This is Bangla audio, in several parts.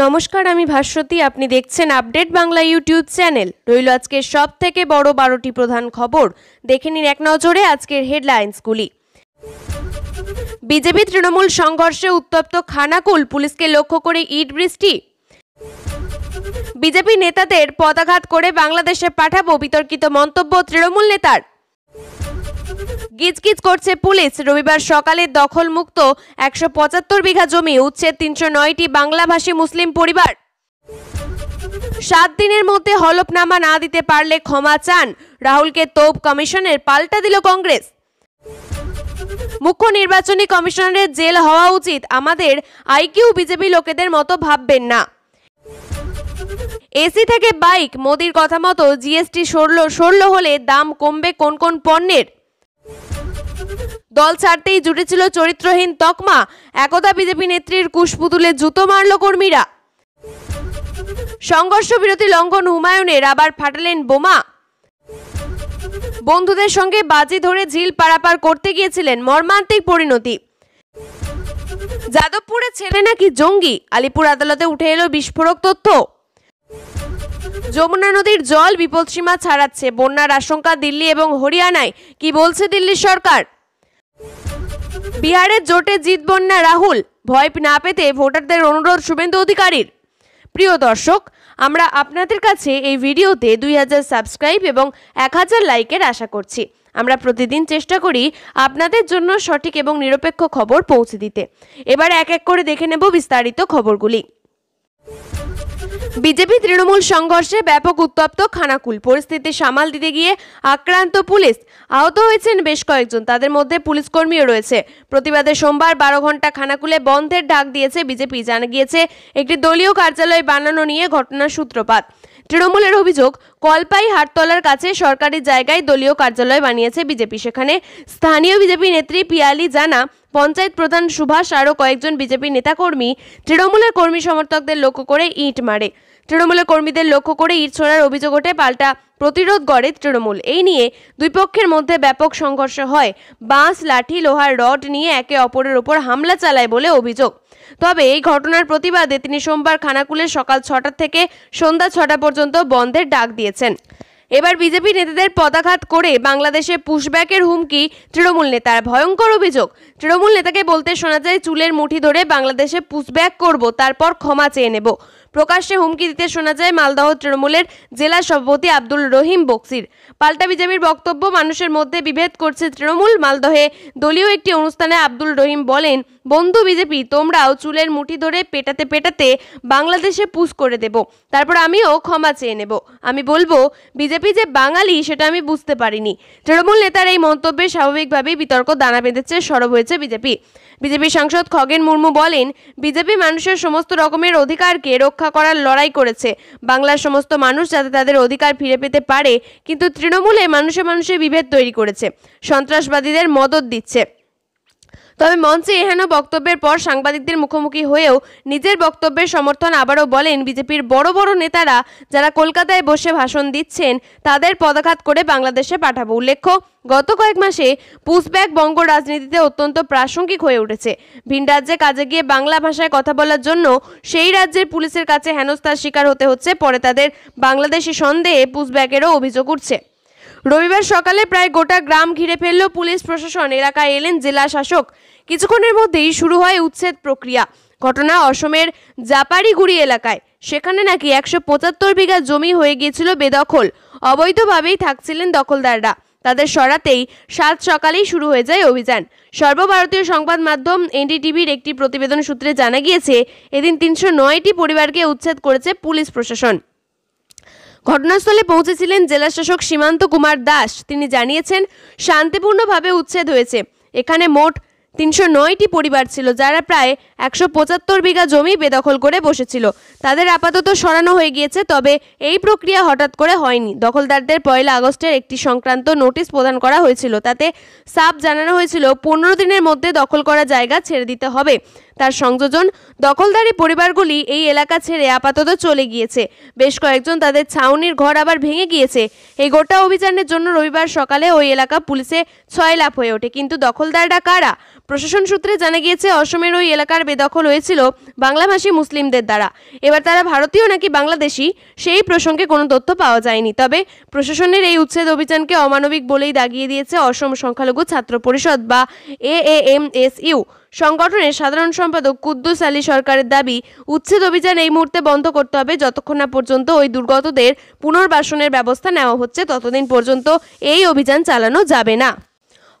নমস্কার, আমি ভাস্বতী। আপনি দেখছেন আপডেট বাংলা ইউটিউব চ্যানেল। রইল আজকের সব থেকে বড় 12টি প্রধান খবর। দেখে নিন এক নজরে আজকের হেডলাইন্সগুলি। বিজেপি তৃণমূল সংঘর্ষে উত্তপ্ত খানাকুল, পুলিশকে লক্ষ্য করে ইট বৃষ্টি। বিজেপি নেতাদের পদাঘাত করে বাংলাদেশে পাঠাবো, বিতর্কিত মন্তব্য তৃণমূল নেতার। গিজগিজ করছে পুলিশ, রবিবার সকালে দখলমুক্ত 175 বিঘা জমি, উচ্ছেদ 309টি বাংলাভাষী মুসলিম পরিবার। 7 দিনের মধ্যে হলফনামা না দিতে পারলে ক্ষমা চান, রাহুলকে তোপ কমিশনের পাল্টা দিল কংগ্রেস। মুখ্য নির্বাচনী কমিশনারের জেল হওয়া উচিত, আমাদের আইকিউ বিজেপি লোকেদের মতো ভাববেন না। এসি থেকে বাইক, মোদির কথা মতো জিএসটি সরল হলে দাম কমবে কোন কোন পণ্যের। দল ছাড়তেই জুটেছিল চরিত্রহীন তকমা, একদা বিজেপি নেত্রীর কুশপুতুলে জুতো মারল কর্মীরা। সংঘর্ষ বিরতি লঙ্ঘন হুমায়ুনের, আবার ফাটালেন বোমা। বন্ধুদের সঙ্গে বাজি ধরে ঝিল পারাপার করতে গিয়েছিলেন, মর্মান্তিক পরিণতি। যাদবপুরে ছেলে নাকি জঙ্গি, আলিপুর আদালতে উঠে এলো বিস্ফোরক তথ্য। যমুনা নদীর জল বিপদসীমা ছাড়াচ্ছে, বন্যার আশঙ্কা দিল্লি এবং হরিয়ানায়, কি বলছে দিল্লির সরকার। বিহারের জোটে জিতবেন না রাহুল, ভয় না পেতে ভোটারদের অনুরোধ শুভেন্দু অধিকারীর। প্রিয় দর্শক, আমরা আপনাদের কাছে এই ভিডিওতে 2000 সাবস্ক্রাইব এবং 1000 লাইকের আশা করছি। আমরা প্রতিদিন চেষ্টা করি আপনাদের জন্য সঠিক এবং নিরপেক্ষ খবর পৌঁছে দিতে। এবার এক এক করে দেখে নেব বিস্তারিত খবরগুলি। বিজেপি তৃণমূল সংঘর্ষে ব্যাপক উত্তপ্ত খানাকুল, পরিস্থিতি সামাল দিতে গিয়ে আক্রান্ত পুলিশ, আহত হয়েছেন বেশ কয়েকজন, তাদের মধ্যে পুলিশ কর্মীও রয়েছে। প্রতিবাদে সোমবার 12 ঘন্টা খানাকুলে বন্ধের ডাক দিয়েছে বিজেপি। জানা গিয়েছে, একটি দলীয় কার্যালয় বানানো নিয়ে ঘটনার সূত্রপাত। তৃণমূলের অভিযোগ, কলপাই হাটতলার কাছে সরকারি জায়গায় দলীয় কার্যালয় বানিয়েছে বিজেপি। সেখানে স্থানীয় বিজেপি নেত্রী পিয়ালি জানা, পঞ্চায়েত প্রধান সুভাষ, আরও কয়েকজন বিজেপি নেতাকর্মী তৃণমূলের কর্মী সমর্থকদের লক্ষ্য করে ইট মারে। তৃণমূলের কর্মীদের লক্ষ্য করে ইট ছোড়ার অভিযোগ ওঠে, পাল্টা প্রতিরোধ গড়ে তৃণমূল। এই নিয়ে দুই পক্ষের মধ্যে ব্যাপক সংঘর্ষ হয়। বাঁশ, লাঠি, লোহার রড নিয়ে একে অপরের ওপর হামলা চালায় বলে অভিযোগ। তবে এই ঘটনার প্রতিবাদে তিনি সোমবার খানাকুলে সকাল 6টা থেকে সন্ধ্যা 6টা পর্যন্ত বন্ধের ডাক দিয়েছেন। এবার বিজেপি নেতাদের পদাঘাত করে বাংলাদেশে পুশব্যাকের হুমকি তৃণমূল নেতার। ভয়ঙ্কর অভিযোগ, তৃণমূল নেতাকে বলতে শোনা যায়, চুলের মুঠি ধরে বাংলাদেশে পুশব্যাক করব, তারপর ক্ষমা চেয়ে নেব। প্রকাশ্যে হুমকি দিতে শোনা যায় মালদহ তৃণমূলের জেলা সভাপতি আব্দুল রহিম বক্সির। পাল্টা বিজেপির বক্তব্য, মানুষের মধ্যে বিভেদ করছে তৃণমূল। মালদহে দলীয় একটি অনুষ্ঠানে আব্দুল রহিম বলেন, বন্ধু বিজেপি, তোমরাও চুলের মুঠি ধরে পেটাতে পেটাতে বাংলাদেশে পুশ করে দেব, তারপর আমিও ক্ষমা চেয়ে নেব। আমি বলবো, বিজেপি যে বাঙালি সেটা আমি বুঝতে পারিনি। তৃণমূল নেতার এই মন্তব্যে স্বাভাবিকভাবেই বিতর্ক দানা বেঁধেছে, সরব হয়েছে বিজেপি। বিজেপি সাংসদ খগেন মুর্মু বলেন, বিজেপি মানুষের সমস্ত রকমের অধিকারকে রক্ষা করার লড়াই করেছে, বাংলার সমস্ত মানুষ যাতে তাদের অধিকার ফিরে পেতে পারে, কিন্তু তৃণমূলে মানুষে মানুষে বিভেদ তৈরি করেছে, সন্ত্রাসবাদীদের মদত দিচ্ছে। তবে মঞ্চে এহেন বক্তব্যের পর সাংবাদিকদের মুখোমুখি হয়েও নিজের বক্তব্যের সমর্থন আবারও বলেন, বিজেপির বড় বড় নেতারা যারা কলকাতায় বসে ভাষণ দিচ্ছেন তাদের পদাঘাত করে বাংলাদেশে পাঠাবো। উল্লেখ্য, গত কয়েক মাসে পুশব্যাক বঙ্গ রাজনীতিতে অত্যন্ত প্রাসঙ্গিক হয়ে উঠেছে। ভিন রাজ্যে কাজে গিয়ে বাংলা ভাষায় কথা বলার জন্য সেই রাজ্যের পুলিশের কাছে হেনস্থার শিকার হতে হচ্ছে, পরে তাদের বাংলাদেশি সন্দেহে পুশব্যাকেরও অভিযোগ উঠছে। রবিবার সকালে প্রায় গোটা গ্রাম ঘিরে ফেলল পুলিশ প্রশাসন। এলাকায় এলেন জেলা শাসক। কিছুক্ষণের মধ্যেই শুরু হয় উচ্ছেদ প্রক্রিয়া। ঘটনা অসমের জাপারিগুড়ি এলাকায়। সেখানে নাকি 175 বিঘা জমি হয়ে গিয়েছিল বেদখল, অবৈধভাবেই থাকছিলেন দখলদাররা। তাদের সরাতেই 7 সকালেই শুরু হয়ে যায় অভিযান। সর্বভারতীয় সংবাদ মাধ্যম এনডিটিভির একটি প্রতিবেদন সূত্রে জানা গিয়েছে, এদিন 309টি পরিবারকে উচ্ছেদ করেছে পুলিশ প্রশাসন। ঘটনাস্থলে পৌঁছেছিলেন জেলা শাসক সীমান্ত কুমার দাস। তিনি জানিয়েছেন, শান্তিপূর্ণভাবে উচ্ছেদ হয়েছে। এখানে মোট 309টি পরিবার ছিল, যারা প্রায় 175 বিঘা জমি বেদখল করে বসেছিল। তাদের আপাতত সরানো হয়ে গিয়েছে। তবে এই প্রক্রিয়া হঠাৎ করে হয়নি। দখলদারদের 1 আগস্টের একটি সংক্রান্ত নোটিশ প্রদান করা হয়েছিল। তাতে সাফ জানানো হয়েছিল, 15 দিনের মধ্যে দখল করা জায়গা ছেড়ে দিতে হবে। তার সংযোজন, দখলদারি পরিবারগুলি এই এলাকা ছেড়ে আপাতত চলে গিয়েছে। বেশ কয়েকজন তাদের ছাউনির ঘর আবার ভেঙে গিয়েছে। এই গোটা অভিযানের জন্য রবিবার সকালে ওই এলাকা পুলিশে ছয়লাভ হয়ে ওঠে। কিন্তু দখলদাররা কারা? প্রশাসন সূত্রে জানা গিয়েছে, অসমের ওই এলাকার বেদখল হয়েছিল বাংলাভাষী মুসলিমদের দ্বারা। এবার তারা ভারতীয় নাকি বাংলাদেশি সেই প্রসঙ্গে কোনো তথ্য পাওয়া যায়নি। তবে প্রশাসনের এই উচ্ছেদ অভিযানকে অমানবিক বলেই দাগিয়ে দিয়েছে অসম সংখ্যালঘু ছাত্র পরিষদ বা AAMSU সংগঠনের সাধারণ সম্পাদক কুদ্দুস আলী সরকারের দাবি, উচ্ছেদ অভিযান এই মুহূর্তে বন্ধ করতে হবে। যতক্ষণ না পর্যন্ত ওই দুর্গতদের পুনর্বাসনের ব্যবস্থা নেওয়া হচ্ছে, ততদিন পর্যন্ত এই অভিযান চালানো যাবে না।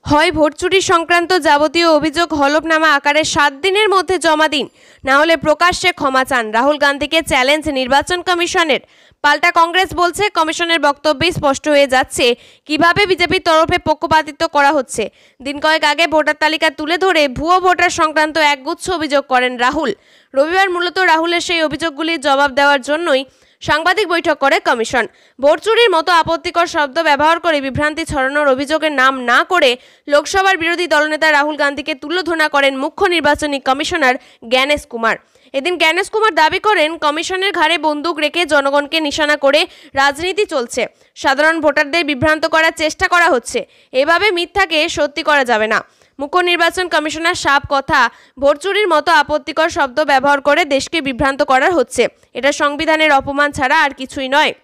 হয় ভোট চুরি সংক্রান্ত যাবতীয় অভিযোগ হলফনামা আকারে 7 দিনের মধ্যে জমা দিন, না হলে প্রকাশ্যে ক্ষমা চান। রাহুল গান্ধীকে চ্যালেঞ্জ নির্বাচন কমিশনের। পাল্টা কংগ্রেস বলছে, কমিশনের বক্তব্যে স্পষ্ট হয়ে যাচ্ছে কিভাবে বিজেপির তরফে পক্ষপাতিত্ব করা হচ্ছে। দিন কয়েক আগে ভোটার তালিকা তুলে ধরে ভুয়ো ভোটার সংক্রান্ত একগুচ্ছ অভিযোগ করেন রাহুল। রবিবার মূলত রাহুলের সেই অভিযোগগুলির জবাব দেওয়ার জন্যই সাংবাদিক বৈঠক করে কমিশন। ভোট চুরির মতো আপত্তিকর শব্দ ব্যবহার করে বিভ্রান্তি ছড়ানোর অভিযোগের নাম না করে লোকসভার বিরোধী দলনেতা রাহুল গান্ধীকে তুলোধনা করেন মুখ্য নির্বাচনী কমিশনার জ্ঞানেশ কুমার। এদিন জ্ঞানেশ কুমার দাবি করেন, কমিশনের ঘাড়ে বন্দুক রেখে জনগণকে নিশানা করে রাজনীতি চলছে। সাধারণ ভোটারদের বিভ্রান্ত করার চেষ্টা করা হচ্ছে। এভাবে মিথ্যাকে সত্যি করা যাবে না। মুখ্য নির্বাচন কমিশনার সাফ কথা, ভোট চুরির মতো আপত্তিকর শব্দ ব্যবহার করে দেশকে বিভ্রান্ত করা হচ্ছে। এটা সংবিধানের অপমান ছাড়া আর কিছুই নয়।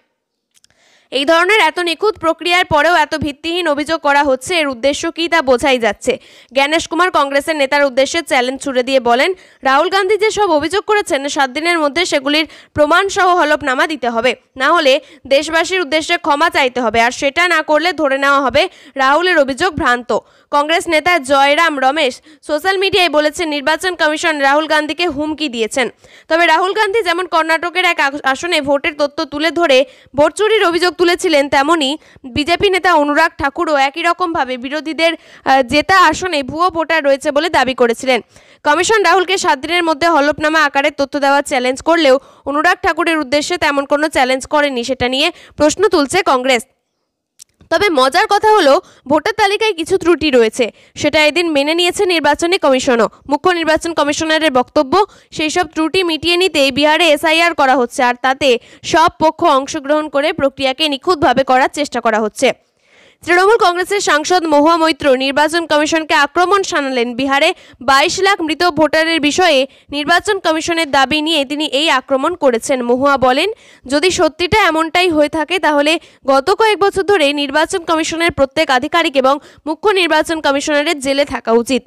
এই ধরনের এত নিখুঁত প্রক্রিয়ার পরেও এত ভিত্তিহীন অভিযোগ করা হচ্ছে, এর উদ্দেশ্য কি তা বোঝাই যাচ্ছে। জ্ঞানেশ কুমার কংগ্রেসের নেতার উদ্দেশ্যে চ্যালেঞ্জ ছুড়ে দিয়ে বলেন, রাহুল গান্ধী যে সব অভিযোগ করেছেন 7 দিনের মধ্যে সেগুলির প্রমাণসহ হলফনামা দিতে হবে, না হলে দেশবাসীর উদ্দেশ্যে ক্ষমা চাইতে হবে। আর সেটা না করলে ধরে নেওয়া হবে রাহুলের অভিযোগ ভ্রান্ত। কংগ্রেস নেতা জয়রাম রমেশ সোশ্যাল মিডিয়ায় বলেছেন, নির্বাচন কমিশন রাহুল গান্ধীকে হুমকি দিয়েছেন। তবে রাহুল গান্ধী যেমন কর্ণাটকের এক আসনে ভোটের তথ্য তুলে ধরে ভোট চুরির অভিযোগ তুলেছিলেন, তেমনি বিজেপি নেতা অনুরাগ ঠাকুরও একই রকমভাবে বিরোধীদের জেতা আসনে ভুয়ো ভোটার রয়েছে বলে দাবি করেছিলেন। কমিশন রাহুলকে 7 দিনের মধ্যে হলফনামা আকারে তথ্য দেওয়ার চ্যালেঞ্জ করলেও অনুরাগ ঠাকুরের উদ্দেশ্যে তেমন কোনো চ্যালেঞ্জ করেনি। সেটা নিয়ে প্রশ্ন তুলছে কংগ্রেস। তবে মজার কথা হলো, ভোটার তালিকায় কিছু ত্রুটি রয়েছে, সেটা এদিন মেনে নিয়েছে নির্বাচনী কমিশনও। মুখ্য নির্বাচন কমিশনারের বক্তব্য, সেই সব ত্রুটি মিটিয়ে নিতে বিহারে SIR করা হচ্ছে, আর তাতে সব পক্ষ অংশগ্রহণ করে প্রক্রিয়াকে নিখুঁতভাবে করার চেষ্টা করা হচ্ছে। তৃণমূল কংগ্রেসের সাংসদ মহুয়া মৈত্র নির্বাচন কমিশনকে আক্রমণ শানালেন। বিহারে 22 লাখ মৃত ভোটারের বিষয়ে নির্বাচন কমিশনের দাবি নিয়ে তিনি এই আক্রমণ করেছেন। মহুয়া বলেন, যদি সত্যিটা এমনটাই হয়ে থাকে তাহলে গত কয়েক বছর ধরে নির্বাচন কমিশনের প্রত্যেক আধিকারিক এবং মুখ্য নির্বাচন কমিশনারের জেলে থাকা উচিত।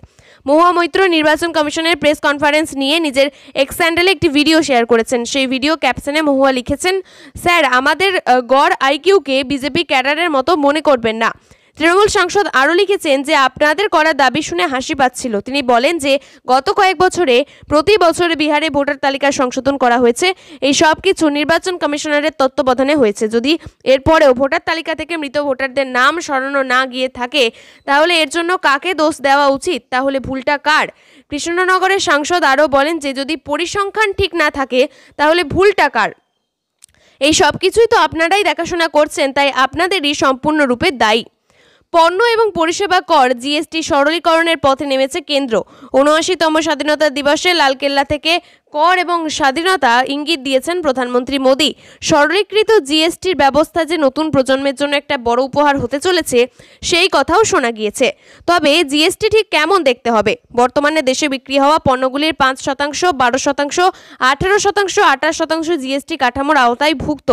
মহুয়া মৈত্র নির্বাচন কমিশনের প্রেস কনফারেন্স নিয়ে নিজের এক্স হ্যান্ডেলে একটি ভিডিও শেয়ার করেছেন। সেই ভিডিও ক্যাপশনে মহুয়া লিখেছেন, স্যার, আমাদের গড় IQ-কে বিজেপি ক্যাডারের মতো মনে করবেন না। তৃণমূল সাংসদ আরও লিখেছেন যে আপনাদের করা দাবি শুনে হাসি পাচ্ছিল। তিনি বলেন যে গত কয়েক বছরে প্রতি বছরে বিহারে ভোটার তালিকা সংশোধন করা হয়েছে। এই সব কিছু নির্বাচন কমিশনারের তত্ত্বাবধানে হয়েছে। যদি এরপরেও ভোটার তালিকা থেকে মৃত ভোটারদের নাম সরানো না গিয়ে থাকে, তাহলে এর জন্য কাকে দোষ দেওয়া উচিত? তাহলে ভুলটা কার? কৃষ্ণনগরের সাংসদ আরও বলেন যে যদি পরিসংখ্যান ঠিক না থাকে তাহলে ভুলটা কার? এই সব কিছুই তো আপনারাই দেখাশোনা করছেন, তাই আপনাদেরই সম্পূর্ণরূপে দায়ী। পণ্য এবং পরিষেবা কর GST সরলীকরণের পথে নেমেছে কেন্দ্র। ৭৯তম স্বাধীনতা দিবসে লালকেল্লা থেকে কর এবং স্বাধীনতা ইঙ্গিত দিয়েছেন প্রধানমন্ত্রী মোদী। সরলীকৃত GSTর ব্যবস্থা যে নতুন প্রজন্মের জন্য একটা বড় উপহার হতে চলেছে, সেই কথাও শোনা গিয়েছে। তবে GST ঠিক কেমন দেখতে হবে? বর্তমানে দেশে বিক্রি হওয়া পণ্যগুলির 5%, 12%, 18%, 28% GST কাঠামোর আওতায় ভুক্ত।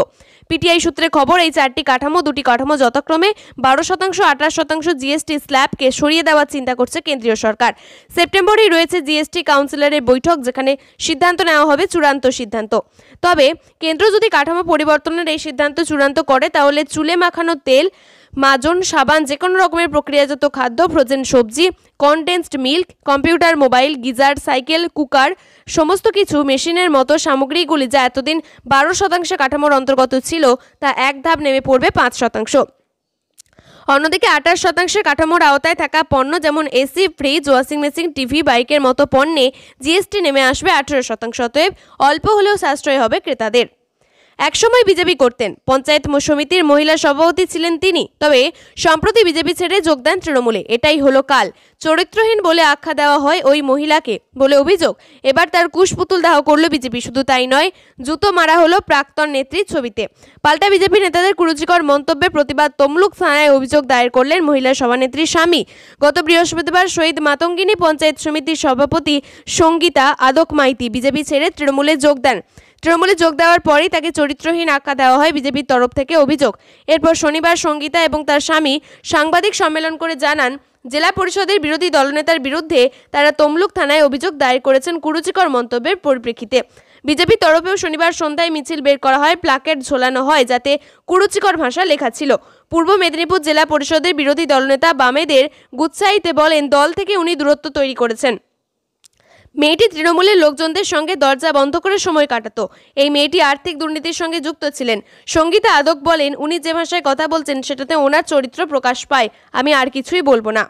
PTI সূত্রে খবর, এই 4টি কাঠামো, 2টি কাঠামো যথাক্রমে 12%, 28% GST স্ল্যাবকে সরিয়ে দেওয়ার চিন্তা করছে কেন্দ্রীয় সরকার। সেপ্টেম্বরেই রয়েছে GST কাউন্সিলরের বৈঠক, যেখানে সিদ্ধান্ত নেওয়া হবে চূড়ান্ত সিদ্ধান্ত। তবে কেন্দ্র যদি কাঠামো পরিবর্তনের এই সিদ্ধান্ত চূড়ান্ত করে, তাহলে চুলে মাখানো তেল, মাজন, সাবান, যে কোনো রকমের প্রক্রিয়াজাত খাদ্য, ফ্রোজেন সবজি, condensed milk, computer, mobile, geyser, cycle, cooker, সমস্ত কিছু মেশিনের মতো সামগ্রীগুলি যা এতদিন 12% কাঠামোর অন্তর্গত ছিল, তা এক ধাপ নেমে পড়বে 5%। অন্যদিকে 28% কাঠামোর আওতায় থাকা পণ্য যেমন AC, fridge, washing machine, TV, বাইকের মতো পণ্যে GST নেমে আসবে 18%। অতএব অল্প হলেও সাশ্রয় হবে ক্রেতাদের। একসময় বিজেপি করতেন, পঞ্চায়েত সমিতির মহিলা সভাপতি ছিলেন তিনি। তবে সম্প্রতি বিজেপি ছেড়ে যোগ দেন তৃণমূলে। এটাই হলো কাল। চরিত্রহীন বলে আখ্যা দেওয়া হয় ওই মহিলাকে বলে অভিযোগ। এবার তার কুশপুতুল দাহ করল বিজেপি। শুধু তাই নয়, জুতো মারা হলো প্রাক্তন নেত্রীর ছবিতে। পাল্টা বিজেপি নেতাদের কুরুচিকর মন্তব্যের প্রতিবাদ তমলুক থানায় অভিযোগ দায়ের করলেন মহিলা সভানেত্রীর স্বামী। গত বৃহস্পতিবার শহীদ মাতঙ্গিনী পঞ্চায়েত সমিতির সভাপতি সঙ্গীতা আদক মাইতি বিজেপি ছেড়ে তৃণমূলে যোগ দেন। তৃণমূলে যোগ দেওয়ার পরই তাকে চরিত্রহীন আখ্যা দেওয়া হয় বিজেপির তরফ থেকে অভিযোগ। এরপর শনিবার সঙ্গীতা এবং তার স্বামী সাংবাদিক সম্মেলন করে জানান, জেলা পরিষদের বিরোধী দলনেতার বিরুদ্ধে তারা তমলুক থানায় অভিযোগ দায়ের করেছেন কুরুচিকর মন্তব্যের পরিপ্রেক্ষিতে। বিজেপি তরফেও শনিবার সন্ধ্যায় মিছিল বের করা হয়, প্লাকেট ঝোলানো হয় যাতে কুরুচিকর ভাষা লেখা ছিল। পূর্ব মেদিনীপুর জেলা পরিষদের বিরোধী দলনেতা বামেদের গুচ্ছাইতে বলেন, দল থেকে উনি দূরত্ব তৈরি করেছেন। মেয়েটি তৃণমূলের লোকজনদের সঙ্গে দরজা বন্ধ করে সময় কাটাতো। এই মেয়েটি আর্থিক দুর্নীতির সঙ্গে যুক্ত ছিলেন। সঙ্গীতা আদক বলেন, উনি যে ভাষায় কথা বলছেন সেটাতে ওনার চরিত্র প্রকাশ পায়। আমি আর কিছুই বলবো না।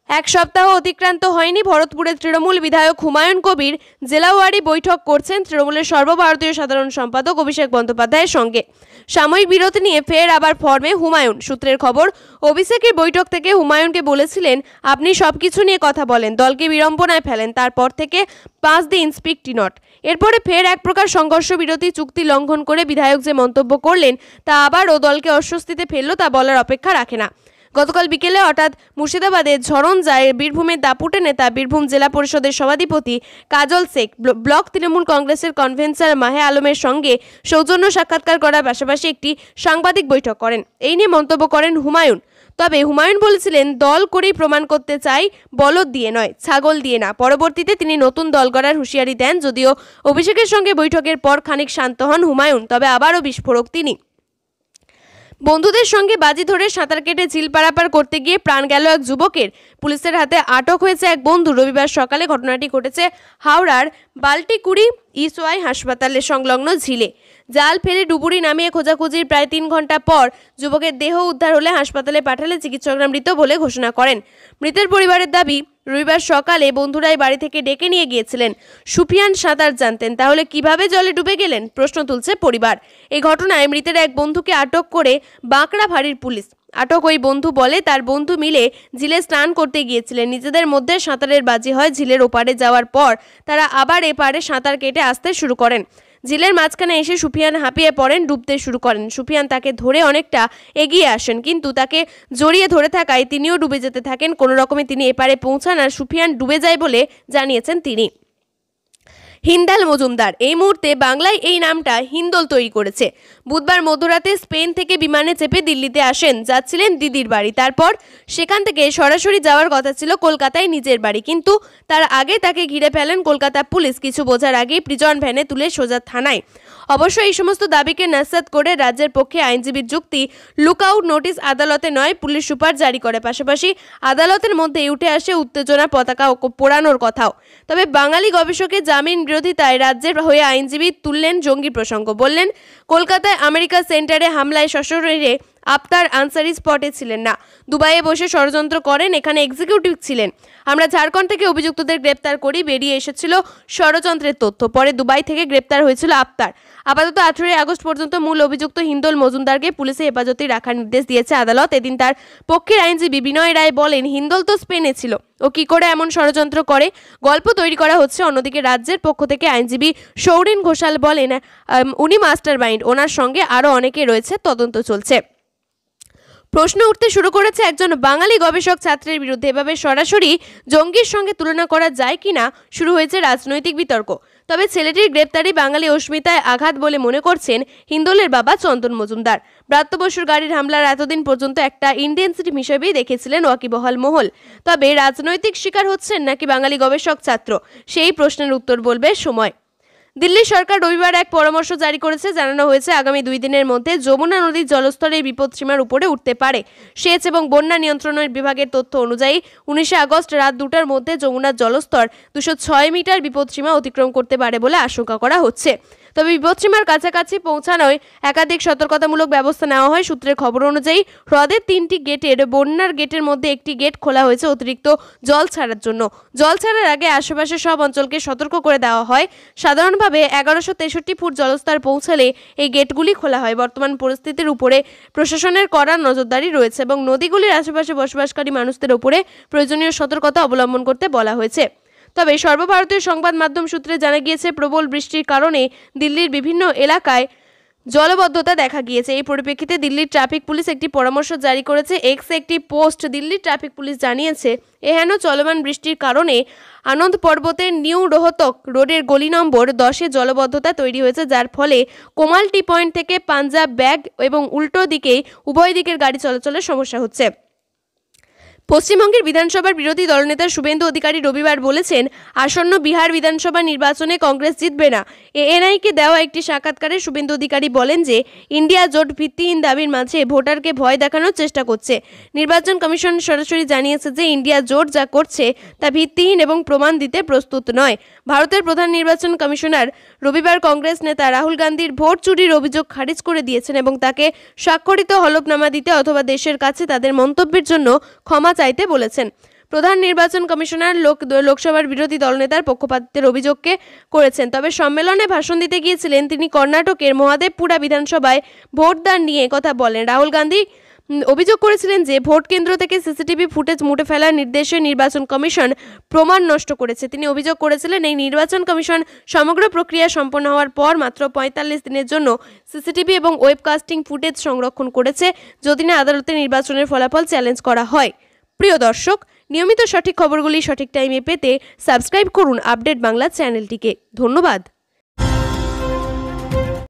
এক সপ্তাহ অতিক্রান্ত হয়নি, ভরতপুরের তৃণমূল বিধায়ক হুমায়ুন কবির জেলাওয়ারি বৈঠক করছেন তৃণমূলের সর্বভারতীয় সাধারণ সম্পাদক অভিষেক বন্দ্যোপাধ্যায়ের সঙ্গে। সাময়িক বিরতি নিয়ে ফের আবার ফর্মে হুমায়ুন। সূত্রের খবর, অভিষেকের বৈঠক থেকে হুমায়ুনকে বলেছিলেন, আপনি সবকিছু নিয়ে কথা বলেন, দলকে বিড়ম্বনায় ফেলেন। তারপর থেকে 5 দিন স্পিক টি নট। এরপরে ফের এক প্রকার সংঘর্ষ বিরতি চুক্তি লঙ্ঘন করে বিধায়ক যে মন্তব্য করলেন তা আবারও দলকে অস্বস্তিতে ফেলল তা বলার অপেক্ষা রাখে না। গতকাল বিকেলে হঠাৎ মুর্শিদাবাদের ঝরণ যায় বীরভূমের দাপুটে নেতা বীরভূম জেলা পরিষদের সভাধিপতি কাজল শেখ ব্লক তৃণমূল কংগ্রেসের কনভেনসার মাহে আলমের সঙ্গে সৌজন্য সাক্ষাৎকার করার পাশাপাশি একটি সাংবাদিক বৈঠক করেন। এই নিয়ে মন্তব্য করেন হুমায়ুন। তবে হুমায়ুন বলেছিলেন, দল করেই প্রমাণ করতে চাই, বলদ দিয়ে নয়, ছাগল দিয়ে না। পরবর্তীতে তিনি নতুন দল গড়ার হুঁশিয়ারি দেন। যদিও অভিষেকের সঙ্গে বৈঠকের পর খানিক শান্ত হন হুমায়ুন, তবে আবারও বিস্ফোরক তিনি। বন্ধুদের সঙ্গে বাজি ধরে সাঁতার কেটে ঝিল পারাপার করতে গিয়ে প্রাণ গেল এক যুবকের। পুলিশের হাতে আটক হয়েছে এক বন্ধু। রবিবার সকালে ঘটনাটি ঘটেছে হাওড়ার বাল্টিকুড়ি ইসওয়াই হাসপাতালের সংলগ্ন ঝিলে। জাল ফেলে ডুবুরি নামিয়ে খোঁজাখুঁজির প্রায় 3 ঘন্টা পর যুবকের দেহ উদ্ধার হলে হাসপাতালে পাঠালে চিকিৎসকরা মৃত বলে ঘোষণা করেন। মৃতের পরিবারের দাবি, রবিবার সকালে বন্ধুরাই বাড়ি থেকে ডেকে নিয়ে গিয়েছিলেন। সুফিয়ান সাঁতার জানতেন, তাহলে কিভাবে জলে ডুবে গেলেন, প্রশ্ন তুলছে পরিবার। এই ঘটনায় মৃতের এক বন্ধুকে আটক করে বাঁকড়া ফাঁড়ির পুলিশ। আটক ওই বন্ধু বলে, তার বন্ধু মিলে ঝিলে স্নান করতে গিয়েছিলেন। নিজেদের মধ্যে সাঁতারের বাজি হয়। ঝিলের ওপারে যাওয়ার পর তারা আবার এপারে সাঁতার কেটে আসতে শুরু করেন। ঝিলের মাঝখানে এসে সুফিয়ান হাঁপিয়ে পড়েন, ডুবতে শুরু করেন। সুফিয়ান তাকে ধরে অনেকটা এগিয়ে আসেন, কিন্তু তাকে জড়িয়ে ধরে থাকায় তিনিও ডুবে যেতে থাকেন। কোনো রকমে তিনি এপারে পৌঁছান আর সুফিয়ান ডুবে যায় বলে জানিয়েছেন তিনি। হিন্দাল মজুমদার এই মুহূর্তে বাংলায় এই নামটা হিন্দল তৈরি করেছে। বুধবার মধ্যরাতে স্পেন থেকে বিমানে চেপে দিল্লিতে আসেন, যাচ্ছিলেন দিদির বাড়ি। তারপর সেখান থেকে সরাসরি যাওয়ার কথা ছিল কলকাতায় নিজের বাড়ি, কিন্তু তার আগে তাকে ঘিরে ফেলেন কলকাতা পুলিশ। কিছু বোঝার আগেই প্রিজন ভ্যানে তুলে সোজা থানায়। অবশ্য এই সমস্ত দাবিকে নস্যাৎ করে রাজ্যের পক্ষে আইনজীবীর যুক্তি, লুকআউট নোটিশ আদালতে নয়, পুলিশ সুপার জারি করে। পাশাপাশি আদালতের মধ্যেই উঠে আসে উত্তেজনার পতাকা পোড়ানোর কথাও। তবে বাঙালি গবেষকের জামিন বিরোধিতায় রাজ্যের হয়ে আইনজীবী তুললেন জঙ্গি প্রসঙ্গ। বললেন, কলকাতায় আমেরিকা সেন্টারে হামলায় সশরীরে আফতার আনসারি স্পটে ছিলেন না, দুবাইয়ে বসে ষড়যন্ত্র করেন, এখানে এক্সিকিউটিভ ছিলেন। আমরা ঝাড়খণ্ড থেকে অভিযুক্তদের গ্রেপ্তার করি, বেরিয়ে এসেছিল ষড়যন্ত্রের তথ্য। পরে দুবাই থেকে গ্রেপ্তার হয়েছিল আফতার। আপাতত 18 আগস্ট পর্যন্ত মূল অভিযুক্ত হিন্দল মজুমদারকে পুলিশে হেফাজতে রাখার নির্দেশ দিয়েছে আদালত। এদিন তার পক্ষের আইনজীবী বিনয় রায় বলেন, হিন্দল তো স্পেনে ছিল, ও কি করে এমন ষড়যন্ত্র করে, গল্প তৈরি করা হচ্ছে। অন্যদিকে রাজ্যের পক্ষ থেকে আইনজীবী সৌরেন ঘোষাল বলেন, উনি মাস্টার মাইন্ড, ওনার সঙ্গে আরও অনেকে রয়েছে, তদন্ত চলছে। প্রশ্ন উঠতে শুরু করেছে একজন বাঙালি গবেষক ছাত্রের বিরুদ্ধে এভাবে সরাসরি জঙ্গির সঙ্গে তুলনা করা যায় কিনা। শুরু হয়েছে রাজনৈতিক বিতর্ক। তবে ছেলেটির গ্রেপ্তারি বাঙালি অস্মিতায় আঘাত বলে মনে করছেন হিন্দলের বাবা চন্দন মজুমদার। ব্রাত্য বসুর গাড়ির হামলার এতদিন পর্যন্ত একটা ইন্টেন্সিটি হিসেবেই দেখেছিলেন ওয়াকিবহাল মহল। তবে রাজনৈতিক শিকার হচ্ছেন নাকি বাঙালি গবেষক ছাত্র, সেই প্রশ্নের উত্তর বলবে সময়। দিল্লি সরকার রবিবার এক পরামর্শ জারি করেছে। জানানো হয়েছে, আগামী 2 দিনের মধ্যে যমুনা নদীর জলস্তরের বিপদসীমার উপরে উঠতে পারে। সেচ এবং বন্যা নিয়ন্ত্রণের বিভাগের তথ্য অনুযায়ী 19 আগস্ট রাত 2টার মধ্যে যমুনার জলস্তর 206 মিটার বিপদসীমা অতিক্রম করতে পারে বলে আশঙ্কা করা হচ্ছে। তবে বিপদসীমার কাছাকাছি পৌঁছানোয় একাধিক সতর্কতামূলক ব্যবস্থা নেওয়া হয়। সূত্রের খবর অনুযায়ী হ্রদের 3টি গেটের বন্যার গেটের মধ্যে একটি গেট খোলা হয়েছে অতিরিক্ত জল ছাড়ার জন্য। জল ছাড়ার আগে আশেপাশের সব অঞ্চলকে সতর্ক করে দেওয়া হয়। সাধারণভাবে 1163 ফুট জলস্তর পৌঁছালে এই গেটগুলি খোলা হয়। বর্তমান পরিস্থিতির উপরে প্রশাসনের কড়া নজরদারি রয়েছে এবং নদীগুলির আশেপাশে বসবাসকারী মানুষদের উপরে প্রয়োজনীয় সতর্কতা অবলম্বন করতে বলা হয়েছে। তবে সর্বভারতীয় সংবাদ মাধ্যম সূত্রে জানা গিয়েছে, প্রবল বৃষ্টির কারণে দিল্লির বিভিন্ন এলাকায় জলবদ্ধতা দেখা গিয়েছে। এই পরিপ্রেক্ষিতে দিল্লির ট্রাফিক পুলিশ একটি পরামর্শ জারি করেছে। এক্সে একটি পোস্ট দিল্লির ট্রাফিক পুলিশ জানিয়েছে, এহেন চলমান বৃষ্টির কারণে আনন্দ পর্বতের নিউ রোহতক রোডের গলি নম্বর 10-এ জলবদ্ধতা তৈরি হয়েছে, যার ফলে কোমাল টি পয়েন্ট থেকে পাঞ্জাব ব্যাগ এবং উল্টো দিকে উভয় দিকের গাড়ি চলাচলের সমস্যা হচ্ছে। পশ্চিমবঙ্গের বিধানসভার বিরোধী দলনেতা শুভেন্দু অধিকারী রবিবার বলেছেন, আসন্ন বিহার বিধানসভা নির্বাচনে কংগ্রেস জিতবে না। এএনআইকে দেওয়া একটি সাক্ষাৎকারে শুভেন্দু অধিকারী বলেন যে ইন্ডিয়া জোট ভিত্তিহীন দাবির মাঝে ভোটারকে ভয় দেখানোর চেষ্টা করছে। নির্বাচন কমিশন সরাসরি জানিয়েছে যে ইন্ডিয়া জোট যা করছে তা ভিত্তিহীন এবং প্রমাণ দিতে প্রস্তুত নয়। ভারতের প্রধান নির্বাচন কমিশনার রবিবার কংগ্রেস নেতা রাহুল গান্ধীর ভোট চুরির অভিযোগ খারিজ করে দিয়েছেন এবং তাকে স্বাক্ষরিত হলফনামা দিতে অথবা দেশের কাছে তাদের মন্তব্যের জন্য ক্ষমা চাইতে বলেছেন। প্রধান নির্বাচন কমিশনার লোকসভার বিরোধী দলনেতার পক্ষপাতিত্বের অভিযোগকে করেছেন। তবে সম্মেলনে ভাষণ দিতে গিয়েছিলেন তিনি কর্ণাটকের মহাদেবপুরা বিধানসভায় ভোটদান নিয়ে কথা বলেন। রাহুল গান্ধী অভিযোগ করেছিলেন যে ভোট কেন্দ্র থেকে সিসিটিভি ফুটেজ মুছে ফেলার নির্দেশে নির্বাচন কমিশন প্রমাণ নষ্ট করেছে। তিনি অভিযোগ করেছিলেন, এই নির্বাচন কমিশন সমগ্র প্রক্রিয়া সম্পন্ন হওয়ার পর মাত্র 45 দিনের জন্য সিসিটিভি এবং ওয়েবকাস্টিং ফুটেজ সংরক্ষণ করেছে, যদি না আদালতে নির্বাচনের ফলাফল চ্যালেঞ্জ করা হয়। প্রিয় দর্শক, নিয়মিত সঠিক খবরগুলি সঠিক টাইমে পেতে সাবস্ক্রাইব করুন আপডেট বাংলা চ্যানেলটিকে। ধন্যবাদ।